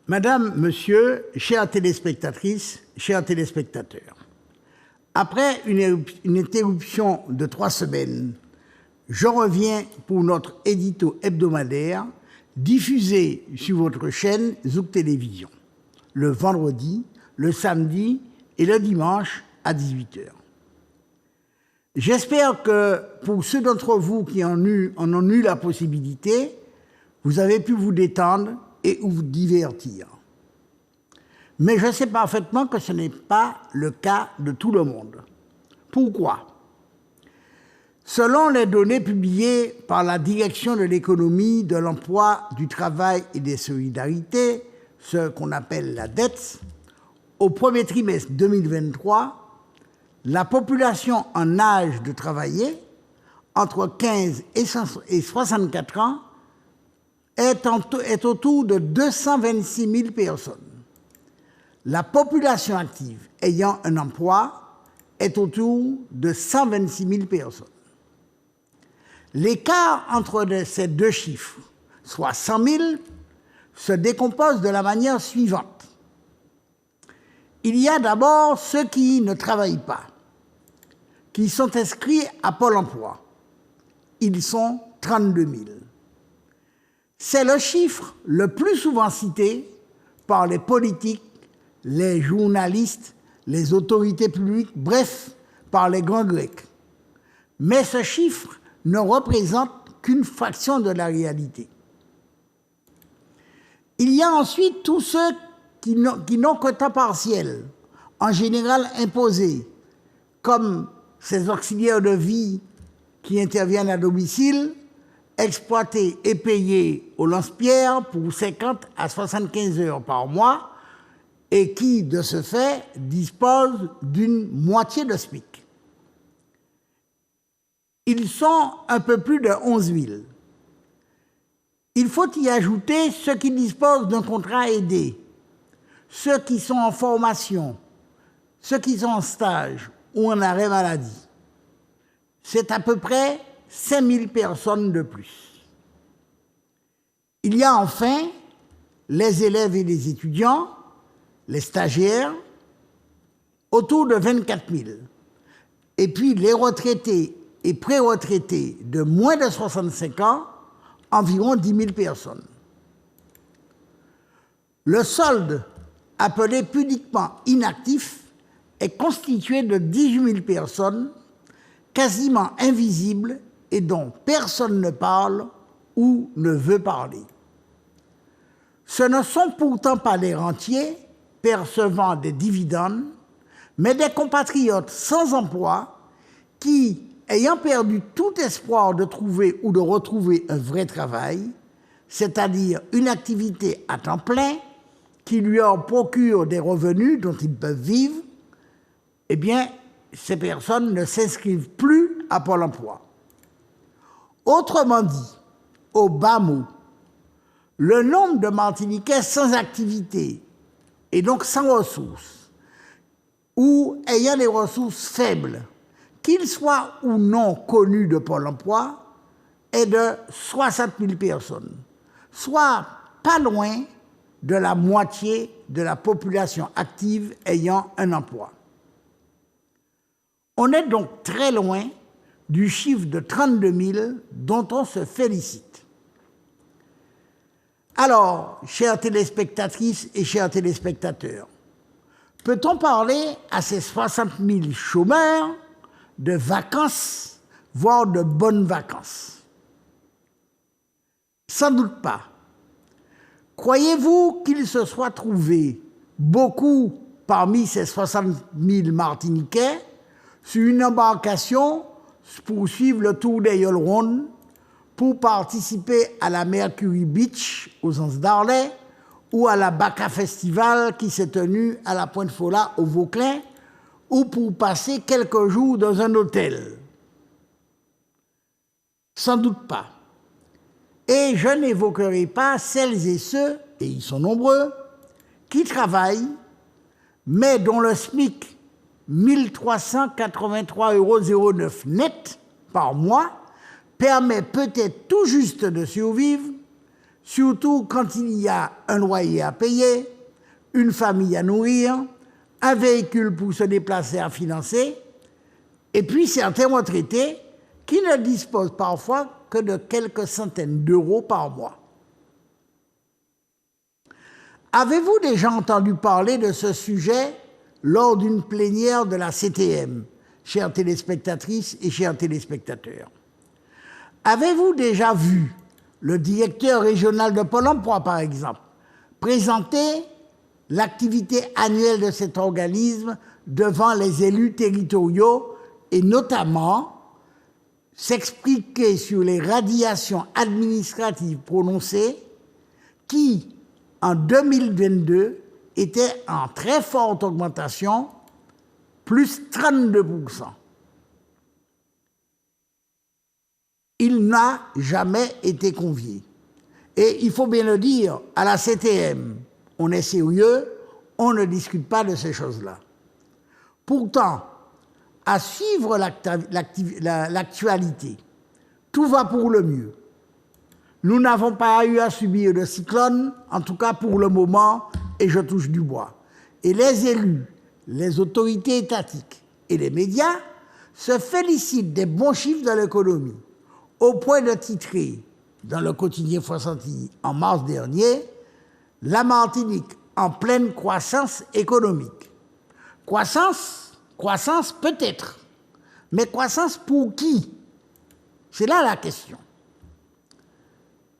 Madame, Monsieur, chères téléspectatrices, chers téléspectateurs, après une interruption de 3 semaines, je reviens pour notre édito hebdomadaire diffusé sur votre chaîne Zouk Télévision, le vendredi, le samedi et le dimanche à 18 h. J'espère que pour ceux d'entre vous qui en ont eu la possibilité, vous avez pu vous détendre et vous divertir. Mais je sais parfaitement que ce n'est pas le cas de tout le monde. Pourquoi ? Selon les données publiées par la Direction de l'économie, de l'emploi, du travail et des solidarités, ce qu'on appelle la DETS, au premier trimestre 2023, la population en âge de travailler, entre 15 et 64 ans, est autour de 226 000 personnes. La population active ayant un emploi est autour de 126 000 personnes. L'écart entre ces deux chiffres, soit 100 000, se décompose de la manière suivante. Il y a d'abord ceux qui ne travaillent pas, qui sont inscrits à Pôle emploi. Ils sont 32 000. C'est le chiffre le plus souvent cité par les politiques, les journalistes, les autorités publiques, bref, par les grands Grecs. Mais ce chiffre ne représente qu'une fraction de la réalité. Il y a ensuite tous ceux qui n'ont que temps partiel, en général imposés, comme ces auxiliaires de vie qui interviennent à domicile, exploités et payés au lance-pierre pour 50 à 75 heures par mois et qui, de ce fait, disposent d'une moitié de SMIC. Ils sont un peu plus de 11 000. Il faut y ajouter ceux qui disposent d'un contrat aidé, ceux qui sont en formation, ceux qui sont en stage ou en arrêt maladie. C'est à peu près 5 000 personnes de plus. Il y a enfin les élèves et les étudiants, les stagiaires, autour de 24 000. Et puis les retraités et pré-retraités de moins de 65 ans, environ 10 000 personnes. Le solde, appelé pudiquement inactif, est constitué de 18 000 personnes, quasiment invisibles et dont personne ne parle ou ne veut parler. Ce ne sont pourtant pas des rentiers percevant des dividendes, mais des compatriotes sans emploi qui, ayant perdu tout espoir de trouver ou de retrouver un vrai travail, c'est-à-dire une activité à temps plein qui leur procure des revenus dont ils peuvent vivre, eh bien, ces personnes ne s'inscrivent plus à Pôle emploi. Autrement dit, au bas mot, le nombre de Martiniquais sans activité et donc sans ressources, ou ayant des ressources faibles, qu'ils soient ou non connus de Pôle emploi, est de 60 000 personnes, soit pas loin de la moitié de la population active ayant un emploi. On est donc très loin du chiffre de 32 000 dont on se félicite. Alors, chères téléspectatrices et chers téléspectateurs, peut-on parler à ces 60 000 chômeurs de vacances, voire de bonnes vacances? Sans doute pas. Croyez-vous qu'il se soit trouvé beaucoup parmi ces 60 000 Martiniquais sur une embarcation pour suivre le tour des Yolrondes, pour participer à la Mercury Beach aux Anses d'Arlet ou à la Baca Festival qui s'est tenue à la Pointe-Fola au Vauclin, ou pour passer quelques jours dans un hôtel? Sans doute pas. Et je n'évoquerai pas celles et ceux, et ils sont nombreux, qui travaillent, mais dont le SMIC, 1 383,09 € net par mois, permet peut-être tout juste de survivre, surtout quand il y a un loyer à payer, une famille à nourrir, un véhicule pour se déplacer à financer, et puis certains retraités qui ne disposent parfois que de quelques centaines d'euros par mois. Avez-vous déjà entendu parler de ce sujet lors d'une plénière de la CTM, chères téléspectatrices et chers téléspectateurs? Avez-vous déjà vu le directeur régional de Pôle emploi, par exemple, présenter l'activité annuelle de cet organisme devant les élus territoriaux et notamment s'expliquer sur les radiations administratives prononcées qui, en 2022, étaient en très forte augmentation, plus 32%. Il n'a jamais été convié. Et il faut bien le dire, à la CTM, on est sérieux, on ne discute pas de ces choses-là. Pourtant, à suivre l'actualité, tout va pour le mieux. Nous n'avons pas eu à subir de cyclone, en tout cas pour le moment, et je touche du bois. Et les élus, les autorités étatiques et les médias se félicitent des bons chiffres de l'économie, au point de titrer, dans le quotidien France Antilles en mars dernier, la Martinique en pleine croissance économique. Croissance peut-être, mais croissance pour qui? C'est là la question.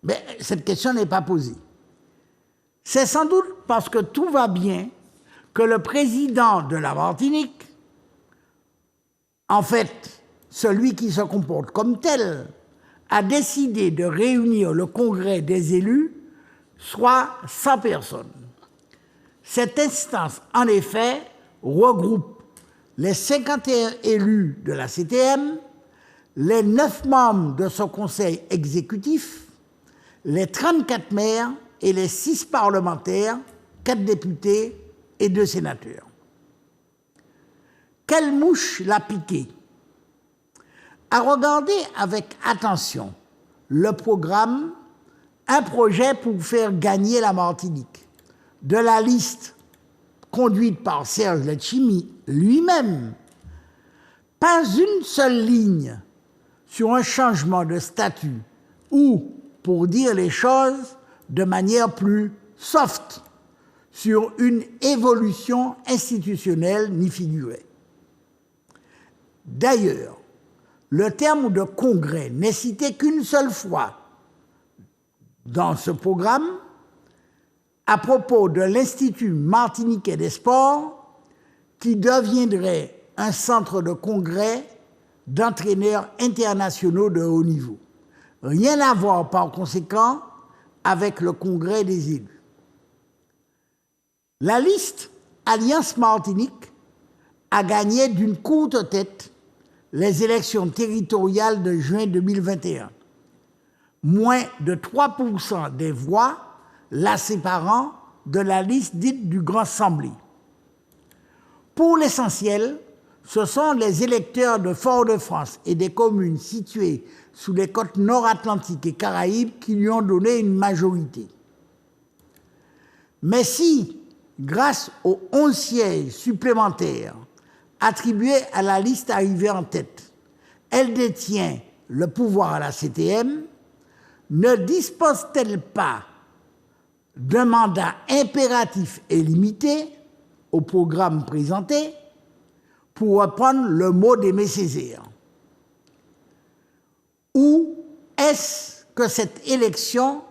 Mais cette question n'est pas posée. C'est sans doute parce que tout va bien que le président de la Martinique, en fait, celui qui se comporte comme tel, a décidé de réunir le congrès des élus, soit 100 personnes. Cette instance, en effet, regroupe les 51 élus de la CTM, les 9 membres de son conseil exécutif, les 34 maires et les 6 parlementaires, 4 députés et 2 sénateurs. Quelle mouche l'a piqué? À regarder avec attention le programme « Un projet pour faire gagner la Martinique » de la liste conduite par Serge Letchimy lui-même, pas une seule ligne sur un changement de statut ou, pour dire les choses de manière plus soft, sur une évolution institutionnelle n'y figurait. D'ailleurs, le terme de congrès n'est cité qu'une seule fois dans ce programme à propos de l'Institut martiniquais des sports qui deviendrait un centre de congrès d'entraîneurs internationaux de haut niveau. Rien à voir par conséquent avec le congrès des élus. La liste Alliance Martinique a gagné d'une courte tête les élections territoriales de juin 2021. Moins de 3% des voix la séparant de la liste dite du Grand Semblé. Pour l'essentiel, ce sont les électeurs de Fort-de-France et des communes situées sous les côtes nord-atlantiques et caraïbes qui lui ont donné une majorité. Mais si, grâce aux 11 sièges supplémentaires attribués à la liste arrivée en tête, elle détient le pouvoir à la CTM, ne dispose-t-elle pas d'un mandat impératif et limité au programme présenté, pour reprendre le mot d'Aimé Césaire? Ou est-ce que cette élection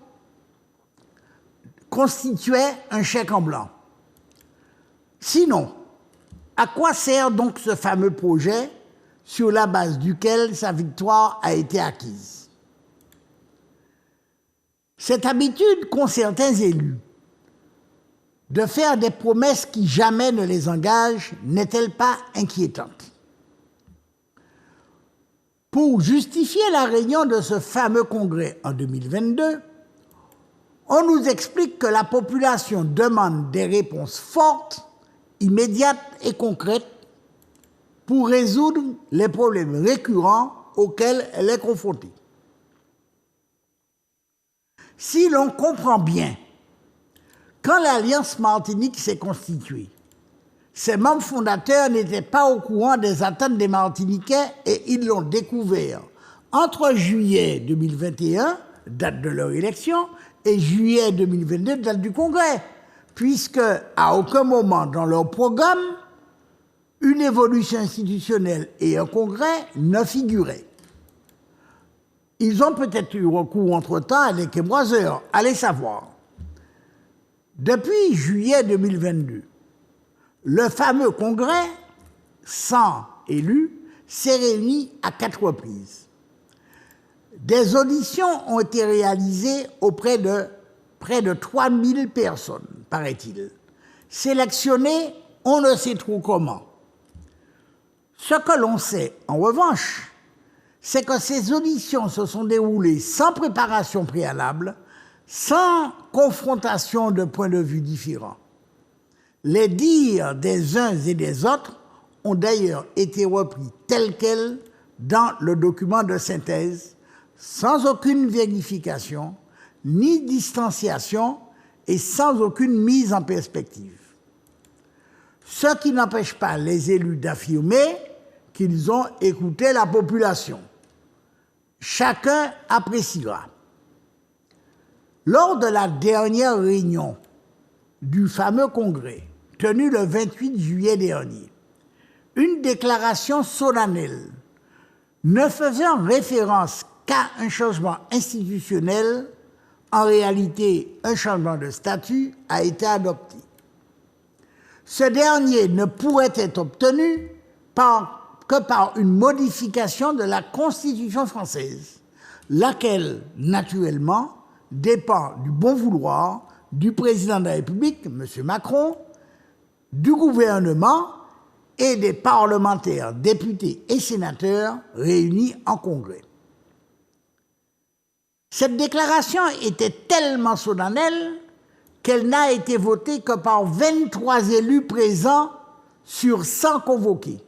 constituait un chèque en blanc? Sinon, à quoi sert donc ce fameux projet sur la base duquel sa victoire a été acquise? Cette habitude qu'ont certains élus de faire des promesses qui jamais ne les engagent n'est-elle pas inquiétante? Pour justifier la réunion de ce fameux congrès en 2022, on nous explique que la population demande des réponses fortes, immédiates et concrètes pour résoudre les problèmes récurrents auxquels elle est confrontée. Si l'on comprend bien, quand l'Alliance Martinique s'est constituée, ses membres fondateurs n'étaient pas au courant des attentes des Martiniquais et ils l'ont découvert entre juillet 2021, date de leur élection, et juillet 2022, date du Congrès, puisque à aucun moment dans leur programme, une évolution institutionnelle et un Congrès ne figuraient. Ils ont peut-être eu recours entre-temps à des kémoiseurs, allez savoir. Depuis juillet 2022, le fameux Congrès, 100 élus, s'est réuni à 4 reprises. Des auditions ont été réalisées auprès de près de 3000 personnes, paraît-il, sélectionnées on ne sait trop comment. Ce que l'on sait, en revanche, c'est que ces auditions se sont déroulées sans préparation préalable, sans confrontation de points de vue différents. Les dires des uns et des autres ont d'ailleurs été repris tels quels dans le document de synthèse, sans aucune vérification, ni distanciation et sans aucune mise en perspective. Ce qui n'empêche pas les élus d'affirmer qu'ils ont écouté la population. Chacun appréciera. Lors de la dernière réunion du fameux congrès, tenue le 28 juillet dernier, une déclaration solennelle ne faisant référence qu'à un changement institutionnel, en réalité un changement de statut, a été adopté. Ce dernier ne pourrait être obtenu que par une modification de la Constitution française, laquelle, naturellement, dépend du bon vouloir du président de la République, M. Macron, du gouvernement et des parlementaires, députés et sénateurs réunis en congrès. Cette déclaration était tellement solennelle qu'elle n'a été votée que par 23 élus présents sur 100 convoqués,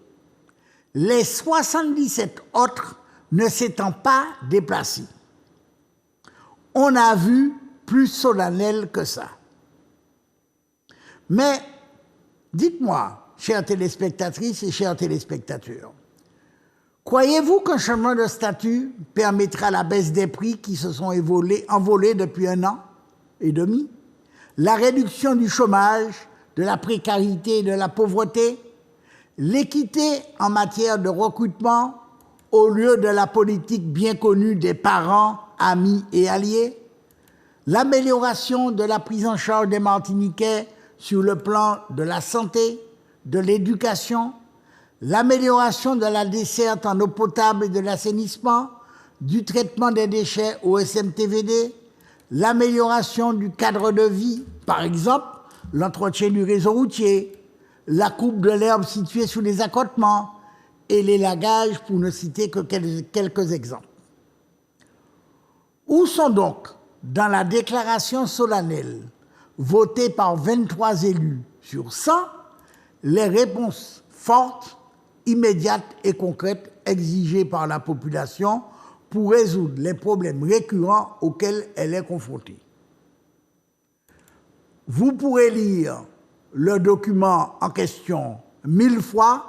les 77 autres ne s'étant pas déplacés. On a vu plus solennel que ça. Mais dites-moi, chères téléspectatrices et chers téléspectateurs, croyez-vous qu'un changement de statut permettra la baisse des prix qui se sont envolés depuis 1 an et demi, la réduction du chômage, de la précarité et de la pauvreté, l'équité en matière de recrutement au lieu de la politique bien connue des parents, amis et alliés, l'amélioration de la prise en charge des Martiniquais sur le plan de la santé, de l'éducation, l'amélioration de la desserte en eau potable et de l'assainissement, du traitement des déchets au SMTVD, l'amélioration du cadre de vie, par exemple l'entretien du réseau routier, la coupe de l'herbe située sous les accotements et l'élagage, pour ne citer que quelques exemples. Où sont donc, dans la déclaration solennelle votée par 23 élus sur 100, les réponses fortes, immédiates et concrètes exigées par la population pour résoudre les problèmes récurrents auxquels elle est confrontée? Vous pourrez lire le document en question 1000 fois,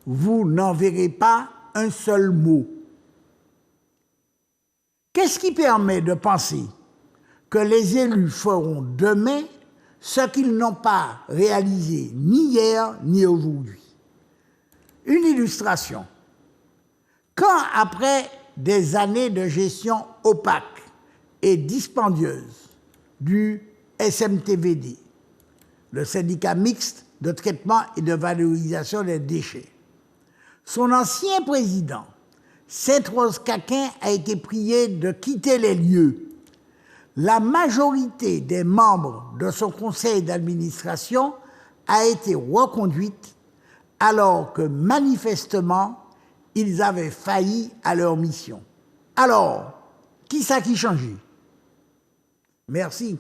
vous n'en verrez pas un seul mot. Qu'est-ce qui permet de penser que les élus feront demain ce qu'ils n'ont pas réalisé ni hier ni aujourd'hui? Une illustration. Quand, après des années de gestion opaque et dispendieuse du SMTVD, le syndicat mixte de traitement et de valorisation des déchets, son ancien président, Sainte-Rose Caquin, a été prié de quitter les lieux, la majorité des membres de son conseil d'administration a été reconduite alors que manifestement, ils avaient failli à leur mission. Alors, qui ça qui change? Merci.